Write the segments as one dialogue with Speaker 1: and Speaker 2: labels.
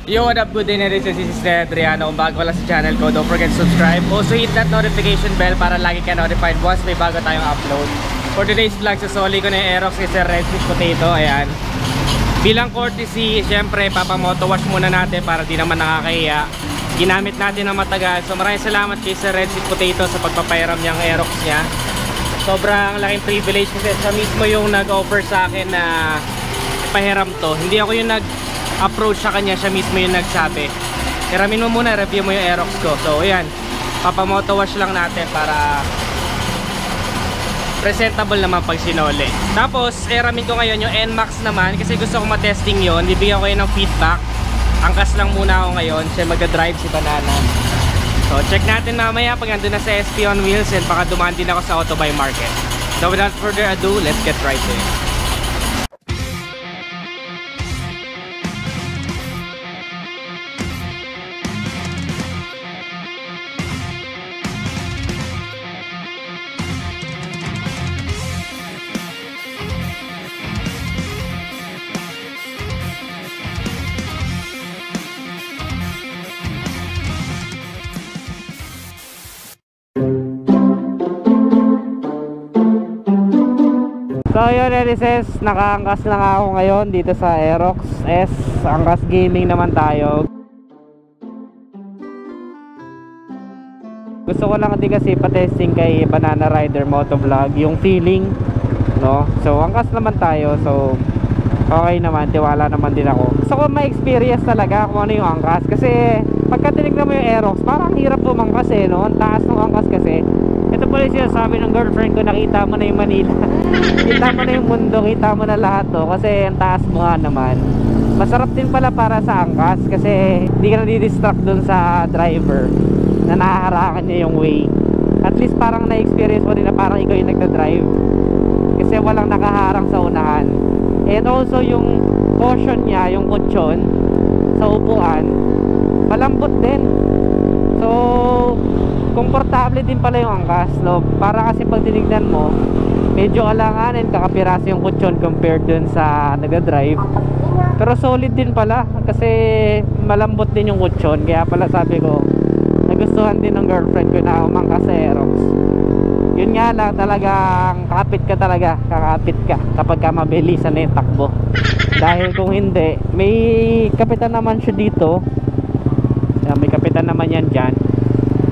Speaker 1: Yo, what up, good day na rin sa Sister Adriano. Kung bago lang sa channel ko, don't forget to subscribe. Also hit that notification bell para lagi ka notified once may bago tayong upload. For today's vlog, sasoli ko na yung Aerox Sir Red Sweet Potato. Ayan. Bilang courtesy, syempre papamoto wash muna natin para di naman nakakahiya. Ginamit natin ng matagal. So maraming salamat kay Sir Red Sweet Potato sa pagpapairam niyang Aerox niya. Sobrang laking privilege kasi siya mismo yung nag-offer sa akin na ipahiram to. Hindi ako yung nag-approach sa kanya, siya mismo yung nagsabi, hiramin mo muna, review mo yung Aerox ko. So ayan, papamoto wash lang natin para presentable naman pag sinole. Tapos hiramin ko ngayon yung NMAX naman kasi gusto ko matesting yon. Bibigyan ko kayo ng feedback. Angkas lang muna ako ngayon, siya magdadrive si Banana. So check natin mamaya pag nandun na sa SP on Wheels, and baka dumaan din ako sa Autobuy Market. So without further ado, let's get right to it. So yun, Elises, nakaangkas lang ako ngayon dito sa Aerox S. Angkas gaming naman tayo. Gusto ko lang din kasi patesting kay Banana Rider Motovlog yung feeling, no? So angkas naman tayo, so okay naman, tiwala naman din ako. Gusto ko ma-experience talaga kung ano yung angkas. Kasi pagka tinignan mo yung Aerox, parang hirap umangkas eh, no? Ang taas ng angkas kasi. Ito pala yung sinasabi ng girlfriend ko, nakita mo na yung Manila. Kita mo na yung mundo, kita mo na lahat to. Kasi ang taas mo nga naman. Masarap din pala para sa angkas kasi hindi ka nadidistract dun sa driver na nahaharangan niya yung way. At least parang na-experience mo din na parang ikaw yung nagda-drive kasi walang nakaharang sa unahan. And also yung cushion niya, yung kutsyon sa upuan, malambot din. So komportable din pala yung angkas, no? Para kasi pag tinignan mo, medyo alanganin, kakapiraso yung kutsyon compared dun sa nagda-drive. Pero solid din pala kasi malambot din yung kutsyon. Kaya pala sabi ko, nagustuhan din ng girlfriend ko na umangkas sa Aerox. Yun nga lang, talagang kakapit ka talaga, kakapit ka kapag ka mabilisan na yung takbo. Dahil kung hindi, may kapitan naman siya dito, may kapitan naman yan dyan.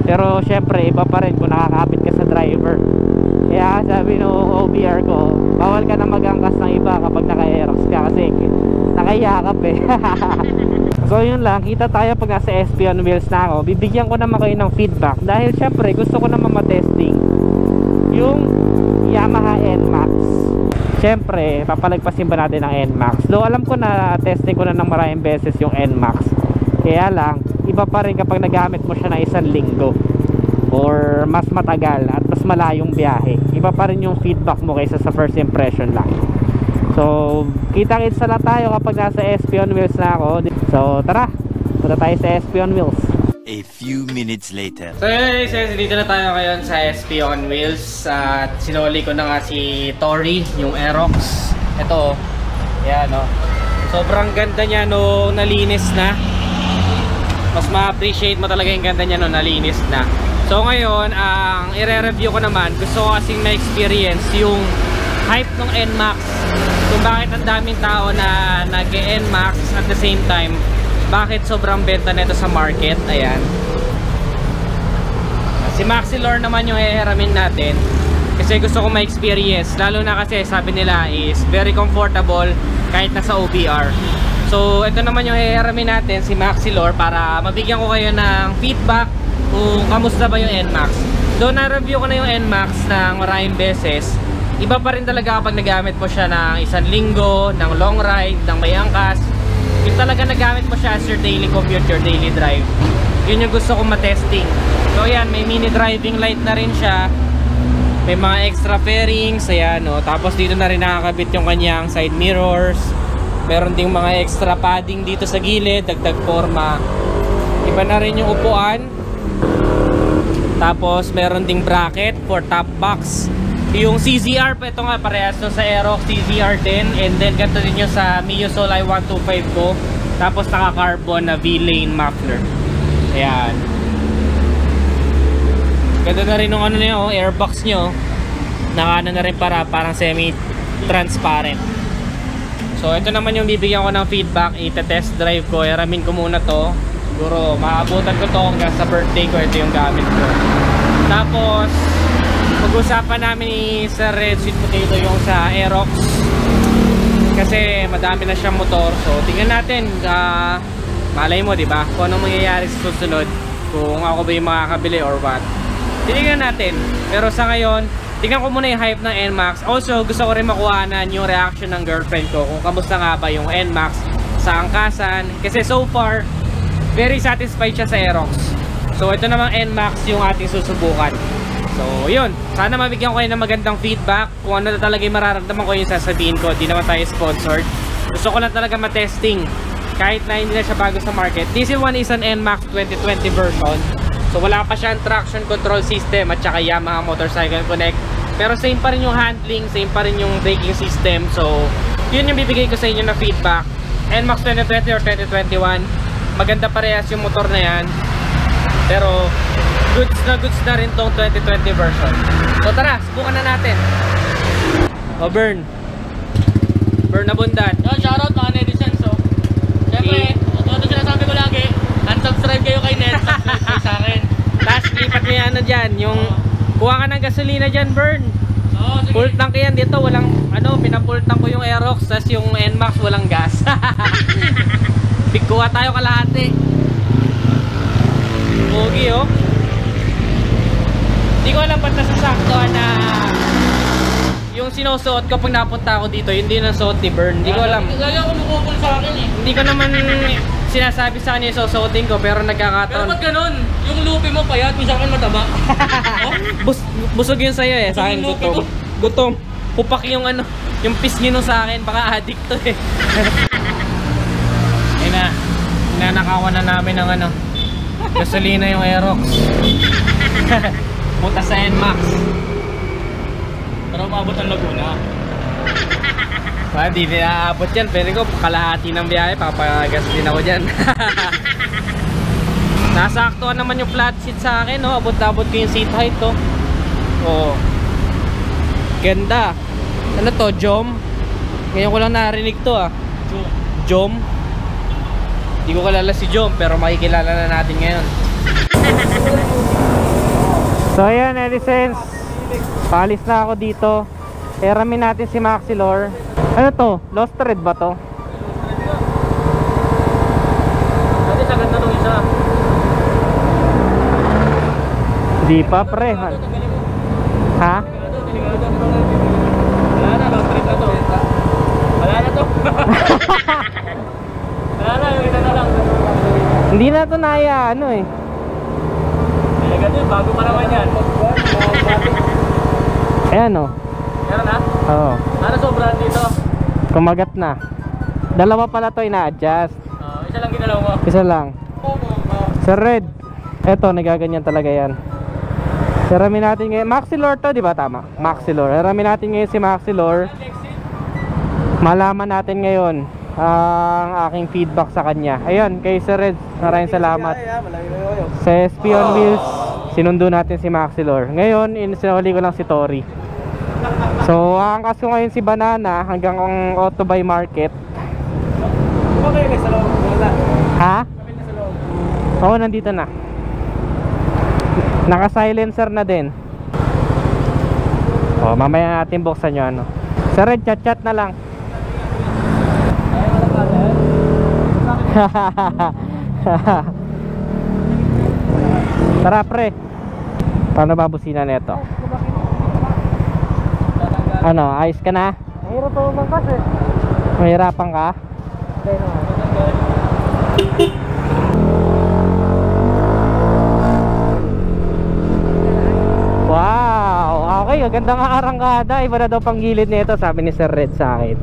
Speaker 1: Pero syempre iba pa rin kung nakakapit ka sa driver. Kaya sabi no OBR ko, bawal ka na magangkas ng iba kapag naka-Aerox ka kasi nakayakap eh. So yun lang, kita tayo pag nasa SP on Wheels na ako. Bibigyan ko naman kayo ng feedback dahil syempre gusto ko naman matesting yung Yamaha NMAX. Syempre papalagpasin ba natin ang NMAX? Though alam ko na testing ko na ng maraming beses yung NMAX, kaya lang iba pa rin kapag nagamit mo siya na isang linggo or mas matagal at mas malayong biyahe. Iba pa rin yung feedback mo kaysa sa first impression lang. So kita-kits na tayo kapag nasa SP on Wheels na ako. So tara, punta tayo sa SP on Wheels.
Speaker 2: A few minutes later.
Speaker 1: So yun, dito na tayo ngayon sa SP on Wheels. At sinuli ko na nga si Tori, yung Aerox. Ito, yan o, sobrang ganda niya nung nalinis na. Mas ma-appreciate mo talaga yung ganda niya nung nalinis na. So ngayon, ang i-review ko naman, gusto ko kasing na-experience yung hype ng NMAX. Kung bakit ang daming tao na nag-NMAX at the same time, bakit sobrang benta nito sa market. Ayan. Si Maxilor naman yung ihiramin natin kasi gusto ko ma-experience. Lalo na kasi sabi nila is very comfortable kahit nasa OBR. So ito naman yung hihiramin natin, si Maxilor, para mabigyan ko kayo ng feedback kung kamusta ba yung NMAX. Though na-review ko na yung NMAX ng maraming beses, iba pa rin talaga kapag nagamit mo siya ng isang linggo, ng long ride, ng may angkas. Yung talaga nagamit mo siya as your daily commute, your daily drive. Yun yung gusto kong matesting. So yan, may mini driving light na rin siya. May mga extra fairings, ayan o. Tapos dito na rin nakakabit yung kanyang side mirrors. Meron ding mga extra padding dito sa gilid, dagdag forma. Iba na rin yung upuan. Tapos meron ding bracket for top box. Yung CZR pa, ito nga parehas to sa Aerox CZR 10. And then ganito din yung sa Mio Soul i125 ko. Tapos naka-carbon na V-lane muffler. Ayan. Ganda na rin ng ano niya, oh, airbox nyo. Naka-ano na rin parang semi-transparent. So ito naman yung bibigyan ko ng feedback. Ita-test drive ko. Iramin ko muna to. Siguro maabutan ko to hanggang sa birthday ko. Ito yung gamit ko. Tapos pag-usapan namin ni Sir Red Sweet Potato yung sa Aerox. Kasi madami na siyang motor. So tingnan natin. Malay mo, diba? Kung anong mangyayari sa susunod. Kung ako ba yung makakabili or what. Tingnan natin. Pero sa ngayon, tingnan ko muna yung hype ng NMAX. Also, gusto ko rin makuhanan yung reaction ng girlfriend ko kung kamusta nga ba yung NMAX sa angkasan. Kasi so far, very satisfied siya sa Aerox. So ito namang NMAX yung ating susubukan. So yun, sana mabigyan ko kayo ng magandang feedback. Kung ano na talaga yung mararamdaman ko yung sasabihin ko. Di naman tayo sponsored. Gusto ko lang talaga matesting. Kahit na hindi na siya bago sa market. This one is an NMAX 2020 version. So wala pa siyang traction control system at saka Yamaha Motorcycle Connect. Pero same pa rin yung handling, same pa rin yung braking system. So yun yung bibigay ko sa inyo na feedback. NMAX 2020 or 2021, maganda parehas yung motor na yan. Pero goods na rin tong 2020 version. So tara, subukan na natin. O Burn na bundan.
Speaker 3: Shoutout mga netizens. So siyempre, ito sinasabi ko lagi, unsubscribe kayo kay Net, subscribe kayo sa akin.
Speaker 1: Tapos lipat mo yan ano dyan, yung kuha ka ng gasolina dyan, Burn.
Speaker 3: Oo, sige.
Speaker 1: Full tank yan dito, walang ano, pinafull tank ko yung Aerox. Tapos yung NMAX walang gas. Kuha tayo kalahati. Pogi oh. Hindi ko alam ba't nasasaktuhan na yung sinusuot ko pag napunta ako dito, yun din ang suot ni Burn. Hindi ko alam.
Speaker 3: Lagi ako mukupul sa akin eh.
Speaker 1: Hindi ko naman sinasabi sa kanya yung susuotin ko, pero
Speaker 3: Pero
Speaker 1: nagkakataon.
Speaker 3: ba't ganun? Yung lupi mo payat, yung sa akin mataba. Oh?
Speaker 1: Busog yun sa'yo eh, sa akin
Speaker 3: Yung lupi
Speaker 1: gutom. Gutom. Pupak yung ano, yung pisngi nung sa akin, baka addict to eh. Ayun na, nanakawan na namin ng ano, gasolina yung Aerox. Punta sa NMAX.
Speaker 3: Pero umabot ang Laguna.
Speaker 1: Hindi na aabot yan, pero ko kalahati ng biyahe, papagas din ako dyan. Nasaktuhan naman yung flat seat sa akin, no? Abot-abot ko yung seat height, to. Oh. Ganda. Ano to, Jom? Ngayon ko lang narinig to, ah. Jom? Hindi ko kalala si Jom, pero makikilala na natin ngayon. So ayan, netizens, paalis na ako dito. Hiramin natin si Maxilor. Ano to? Lost thread ba to?
Speaker 3: Dati sagad na itong isa.
Speaker 1: Di pa pre. Ha?
Speaker 3: Wala na, long trip na to. Wala na to. Wala na, yung isa na lang.
Speaker 1: Hindi na to naya ano eh.
Speaker 3: Eh, ganun, bago pa naman yan.
Speaker 1: Ayan o.
Speaker 3: Meron na?
Speaker 1: Oo.
Speaker 3: Ano sobrang dito?
Speaker 1: Kumagat na. Dalawa pala to ina-adjust.
Speaker 3: Isa lang ginalaw mo.
Speaker 1: Isa lang. Sir Red. Eto, nagaganyan talaga yan. Hiramin natin ngayon. Maxilor to, di ba tama? Maxilor. Hiramin natin ngayon si Maxilor. Malaman natin ngayon ang aking feedback sa kanya. Ayun, kay Sir Red, maraming salamat. Sa SP on Wheels, sinundo natin si Maxilor. Ngayon, sinuli ko lang si Tori. So, angkas ko ngayon si Banana hanggang ang Autobuy Market. Ha? Oo, nandito na. Naka-silencer na din. O, mamaya natin buksan nyo ano. Sir Red, chat-chat na lang. Tara pre. Paano babusina nito? Ano, ayos ka na?
Speaker 3: Mahirap pa umangkas eh.
Speaker 1: Mahirapan ka? Wow, okay, ganda nga arangkada. Iba na daw pang gilid nito, sabi ni Sir Red sa akin.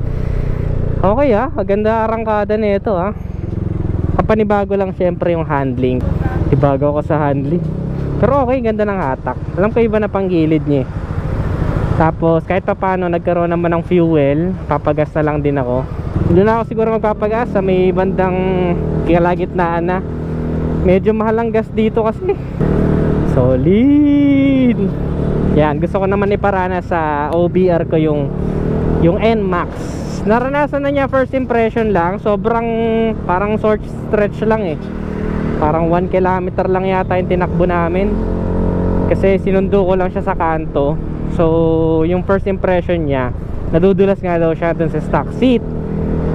Speaker 1: Okay ah, maganda arangkada nito ah. Kapanibago lang syempre yung handling. Ibago ako sa handling. Pero okay, ganda ng hatak. Alam ko iba na pang gilid niya. Tapos kahit pa paano nagkaroon naman ng fuel, papagas na lang din ako. Doon ako siguro magpapagas sa may bandang kalagitnaan na. Medyo mahal ang gas dito kasi. Solid. Yan, gusto ko naman iparana sa OBR ko yung NMAX. Naranasan na niya first impression lang. Sobrang parang short stretch lang eh. Parang 1 kilometer lang yata yung tinakbo namin. Kasi sinundo ko lang siya sa kanto. So yung first impression niya, nadudulas nga daw siya dun sa stock seat.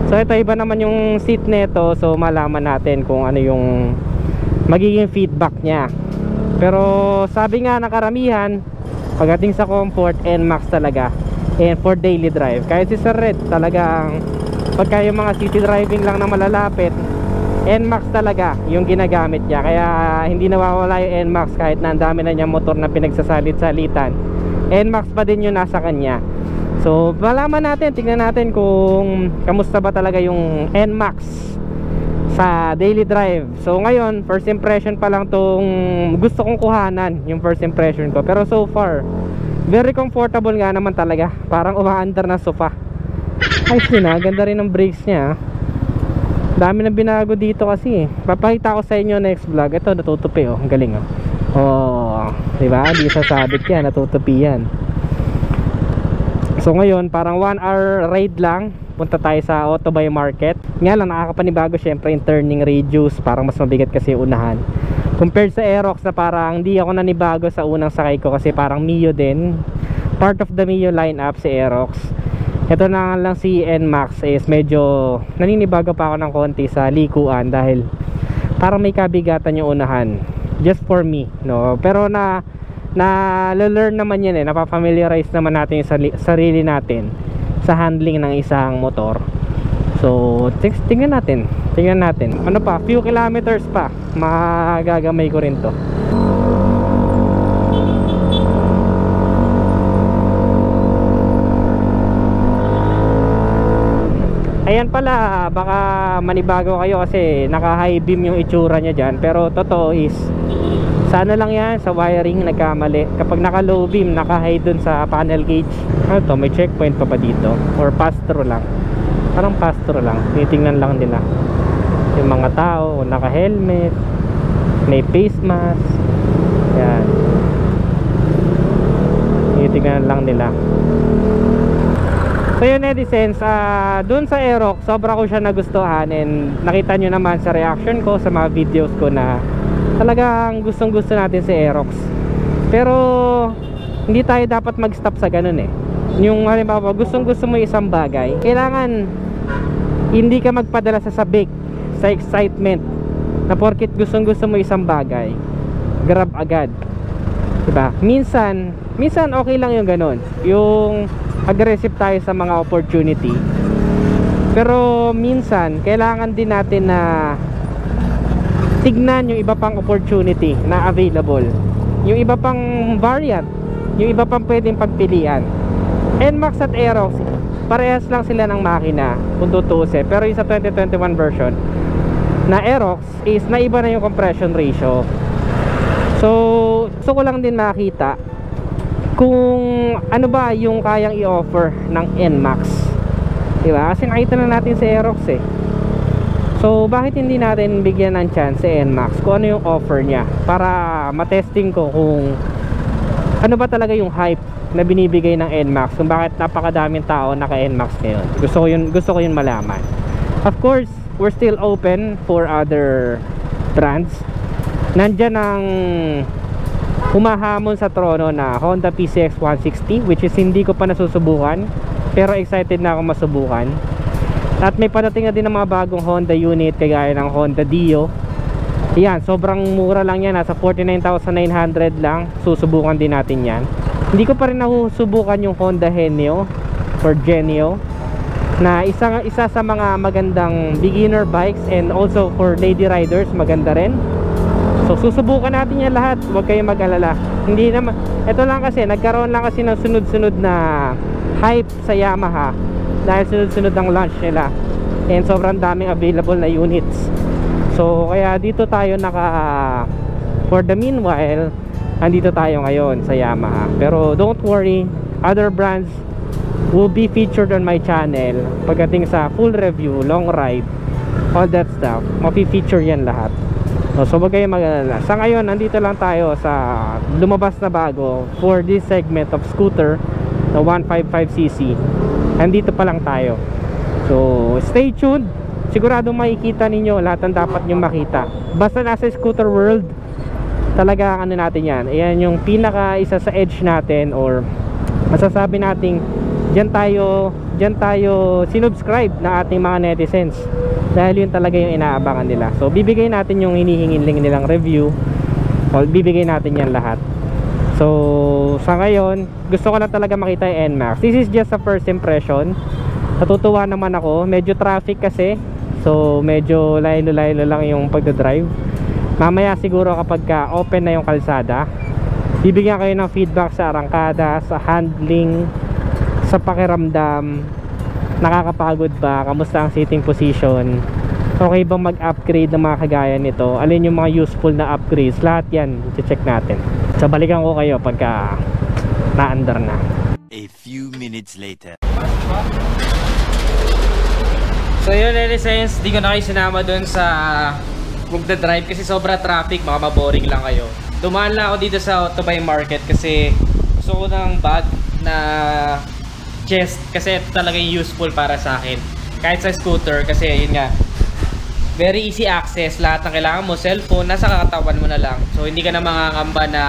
Speaker 1: So ito iba naman yung seat nito. So malaman natin kung ano yung magiging feedback niya. Pero sabi nga ng karamihan, pagdating sa comfort, NMAX talaga. And for daily drive, kahit si Sir Red talagang pagka yung mga city driving lang na malalapit, NMAX talaga yung ginagamit niya. Kaya hindi nawawala yung NMAX kahit na ang dami na niya motor na pinagsasalit-salitan. NMAX pa din yung nasa kanya. So malaman natin, tingnan natin kung kamusta ba talaga yung NMAX sa daily drive. So ngayon, first impression pa lang tong gusto kong kuhanan, yung first impression ko. Pero so far, very comfortable nga naman talaga. Parang umaandar na sofa. Ayos din ha, ganda rin ng brakes niya. Dami na binago dito kasi eh. Papakita ko sa inyo next vlog. Ito natutupi oh, ang galing oh. Oh, diba? Di sasabit yan, natutupi yan. So ngayon, parang 1 hour ride lang. Punta tayo sa Autobay Market. Nga lang, nakakapanibago syempre yung turning radius. Parang mas mabigat kasi unahan compared sa Aerox na parang hindi ako nanibago sa unang sakay ko kasi parang Mio din. Part of the Mio lineup si Aerox. Ito na lang si NMAX is medyo naninibago pa ako ng konti sa likuan dahil parang may kabigatan yung unahan. Just for me, no? Pero na-learn naman yan eh. Napafamiliarize naman natin yung sarili natin sa handling ng isang motor. So, tingnan natin. Tingnan natin. Ano pa? Few kilometers pa. Magagamay ko rin to. Ayan pala, baka manibago kayo kasi naka-high beam yung itsura niya dyan. Pero totoo is, sa ano lang yan, sa wiring nagkamali. Kapag naka-low beam, naka-high dun sa panel gauge. Ano to? May checkpoint pa ba dito? Or pass-through lang? Parang pass-through lang. Tinitingnan lang nila yung mga tao, naka-helmet, may face mask. Yan. Tinitingnan lang nila. So yun netizens, dun sa Aerox, sobra ko siya nagustuhan. And nakita nyo naman sa reaction ko sa mga videos ko na talagang gustong gusto natin si Aerox. Pero hindi tayo dapat mag-stop sa ganun eh. Yung halimbawa, gustong gusto mo isang bagay, kailangan hindi ka magpadala sa sabik, sa excitement na porket gustong gusto mo isang bagay, grab agad, diba? Minsan okay lang yung ganun, yung aggressive tayo sa mga opportunity. Pero minsan kailangan din natin na tignan yung iba pang opportunity na available, yung iba pang variant, yung iba pang pwedeng pagpilian. NMAX at Aerox, parehas lang sila ng makina kung tutusin. Pero yung sa 2021 version na Aerox is naiba na yung compression ratio. So gusto ko lang din makita kung ano ba yung kayang i-offer ng NMAX, diba? Kasi nakita na natin si Aerox eh. So bakit hindi natin bigyan ng chance si NMAX kung ano yung offer niya, para matesting ko kung ano ba talaga yung hype na binibigay ng NMAX, kung bakit napakadaming tao naka-NMAX ngayon. Gusto ko yun malaman. Of course, we're still open for other brands. Nandyan ang humahamon sa trono na Honda PCX 160, which is hindi ko pa nasusubukan, pero excited na ako masubukan. At may padating na din ng mga bagong Honda unit kagaya ng Honda Dio. Yan, sobrang mura lang yan, nasa 49,900 lang. Susubukan din natin yan. Hindi ko pa rin nasusubukan yung Honda Genio or Genio, na isa sa mga magandang beginner bikes and also for lady riders, maganda rin. So susubukan natin yan lahat, huwag kayong mag-alala. Hindi naman, ito lang kasi nagkaroon lang kasi ng sunod-sunod na hype sa Yamaha dahil sunod-sunod ang launch nila, and sobrang daming available na units. So kaya dito tayo for the meanwhile, andito tayo ngayon sa Yamaha. Pero don't worry, other brands will be featured on my channel. Pagdating sa full review, long ride, all that stuff, mapi-feature yan lahat. So wag kayong mag-alala. Sa ngayon, nandito lang tayo sa lumabas na bago for this segment of scooter na 155cc. Nandito pa lang tayo. So stay tuned. Siguradong makikita ninyo lahat ng dapat nyo makita. Basta nasa scooter world, talaga ano natin yan. Ayan yung pinaka isa sa edge natin, or masasabi nating dyan tayo sinubscribe na ating mga netizens, dahil yun talaga yung inaabangan nila. So bibigay natin yung hinihingin nilang review, o bibigay natin yan lahat. So sa ngayon, gusto ko na talaga makita yung NMAX. This is just a first impression. Natutuwa naman ako, medyo traffic kasi, so medyo laylo-laylo lang yung pagdadrive. Mamaya siguro kapag open na yung kalsada, bibigyan kayo ng feedback sa arangkada, sa handling, sa pakiramdam, nakakapagod ba, kamusta ang sitting position, okay bang mag-upgrade ng mga kagaya nito, alin yung mga useful na upgrades, lahat yan i-check natin. So balikan ko kayo pagka na-under na.
Speaker 2: A few minutes later.
Speaker 3: So yun, Elisens, di ko na kayo sinama dun sa magdadrive kasi sobra traffic, baka maboring lang kayo. Dumaan lang ako dito sa Autobay Market kasi gusto ko ng bag na chest, kasi ito talaga yung useful para sa akin. Kahit sa scooter, kasi yun nga, very easy access. Lahat ng kailangan mo, cellphone, nasa katawan mo na lang. So hindi ka na makakamba na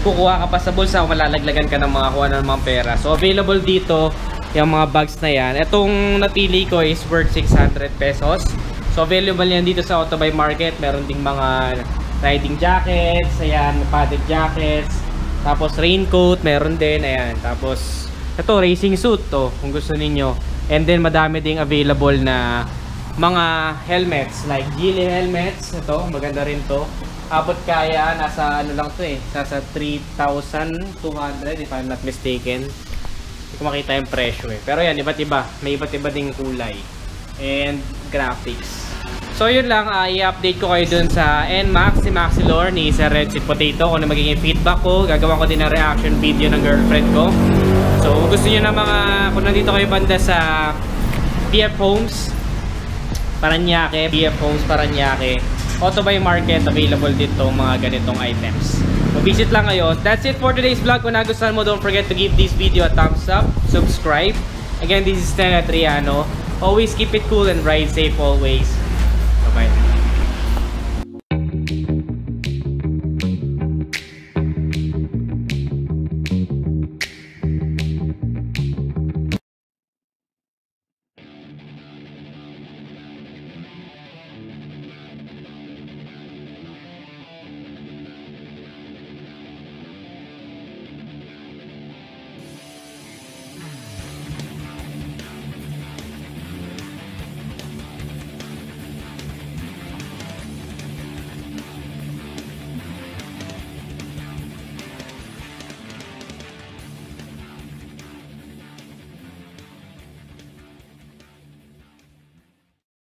Speaker 3: kukuha ka pa sa bulsa o malalaglagan ka ng mga kuha ng mga pera. So available dito yung mga bags na yan. Itong napili ko is worth 600 pesos. So available yan dito sa Autobay Market. Meron ding mga riding jackets, ayan, padded jackets, tapos raincoat, meron din, ayan. Tapos ito, racing suit to, kung gusto ninyo. And then madami ding available na mga helmets, like Geely helmets. Ito, maganda rin to. Abot kaya, nasa ano lang to eh, nasa 3,200 if I'm not mistaken. Hindi ko makita yung presyo eh. Pero yan, iba't iba. May iba't iba ding kulay and graphics. So yun lang, i-update ko kayo dun sa NMAX, si Maxilor, ni Sir Red Sweet Potato, kung ano magiging feedback ko. Gagawa ko din ng reaction video ng girlfriend ko. So kung gusto nyo na mga, kung nandito kayo banda sa BF Homes Paranaque, Autobay Market, available dito mga ganitong items. So visit lang kayo. That's it for today's vlog. Kung nagustuhan mo, don't forget to give this video a thumbs up, subscribe. Again, this is Stan Adriano. Always keep it cool and ride safe always. Bye-bye.